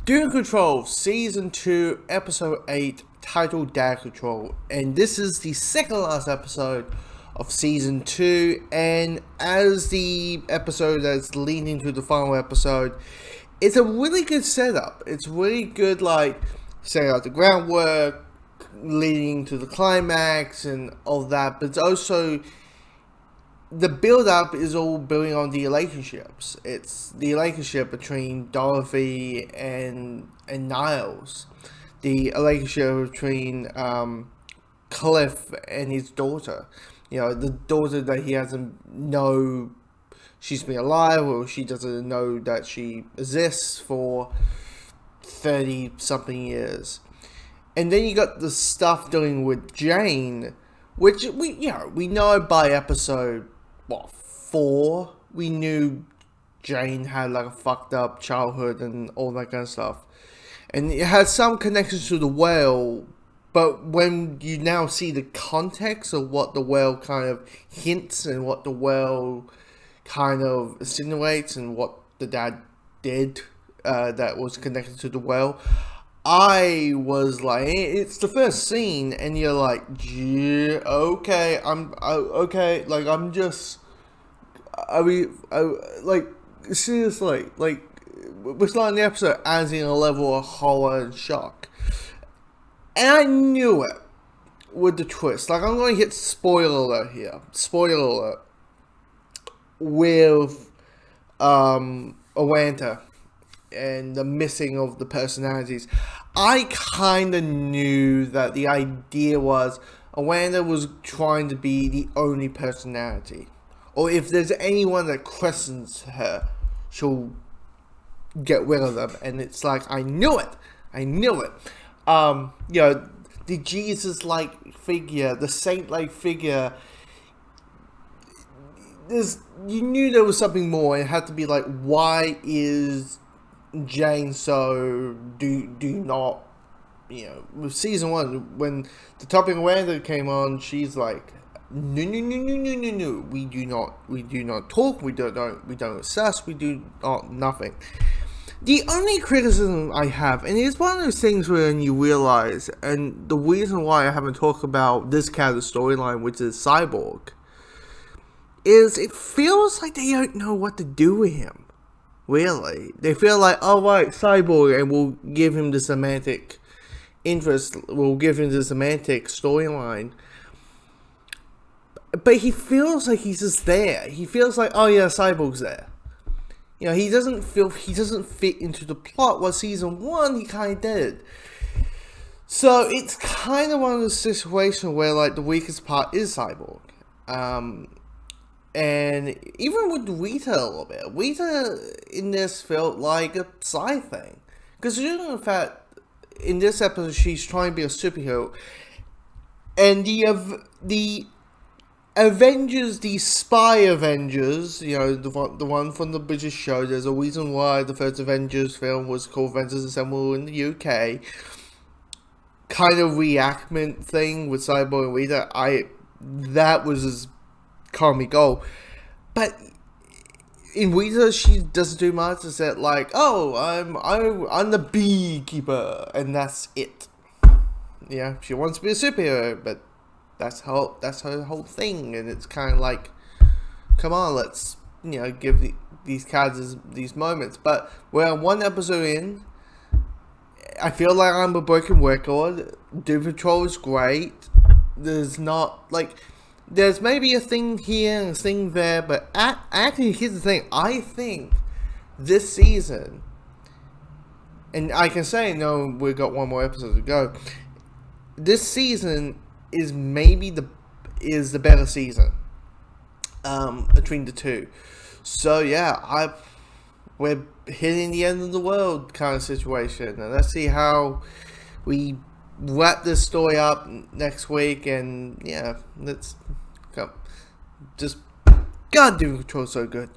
Doom Control Season 2, Episode 8, titled Dad Control. And this is the second last episode of Season 2. And as the episode that's leading to the final episode, it's a really good setup. It's really good, like, setting out the groundwork, leading to the climax and all that. But it's also, the build-up is all building on the relationships. It's the relationship between Dorothy and Niles. The relationship between Cliff and his daughter. You know, the daughter that he doesn't know she's been alive, or she doesn't know that she exists for 30-something years. And then you got the stuff dealing with Jane, which we know by episode 4, we knew Jane had like a fucked up childhood and all that kind of stuff, and it had some connections to the whale. But when you now see the context of what the whale kind of hints and what the whale kind of insinuates and what the dad did that was connected to the whale, I was like, it's the first scene, and you're like, yeah, okay, okay, like, I'm just, like, seriously, like, we're starting the episode as in a level of horror and shock, and I knew it with the twist. Like, I'm going to hit spoiler alert here, spoiler alert, with, Awanta and the missing of the personalities. I kind of knew that the idea was Awanda was trying to be the only personality, or if there's anyone that questions her, she'll get rid of them. And it's like, I knew it. You know, the Jesus-like figure, the saint-like figure, you knew there was something more. It had to be like, why is Jane so do not, you know, with season 1, when the topic of Wanda came on, she's like, no, we do not talk, we don't assess, we do not nothing. The only criticism I have, and it's one of those things when you realize, and the reason why I haven't talked about this character's storyline, which is Cyborg, is it feels like they don't know what to do with him. Really, they feel like, oh right, Cyborg, and we'll give him the semantic interest, we'll give him the semantic storyline. But he feels like he's just there. He feels like, oh yeah, Cyborg's there. You know, he doesn't fit into the plot. Well, season 1, he kind of did. So it's kind of one of those situations where, like, the weakest part is Cyborg. And even with Rita a little bit, Rita in this felt like a side thing. Because in fact, in this episode, she's trying to be a superhero. And the Avengers, the spy Avengers, you know, the one from the British show, there's a reason why the first Avengers film was called Avengers Assemble in the UK. Kind of reenactment thing with Cyborg and Rita, that was his comic goal. But in Rita, she doesn't do much. It's that, like, oh, I'm the beekeeper, and that's it. Yeah, she wants to be a superhero, but that's her whole thing. And it's kind of like, come on, let's, you know, give these characters these moments. But we're one episode in. I feel like I'm a broken record. Doom Patrol is great. There's not, like, there's maybe a thing here and a thing there, but actually, here's the thing. I think this season, and I can say, no, we've got one more episode to go. This season is maybe the better season between the two. So yeah, we're hitting the end of the world kind of situation, and let's see how we wrap this story up next week. And yeah, let's go. Just, God, Doom Control so good.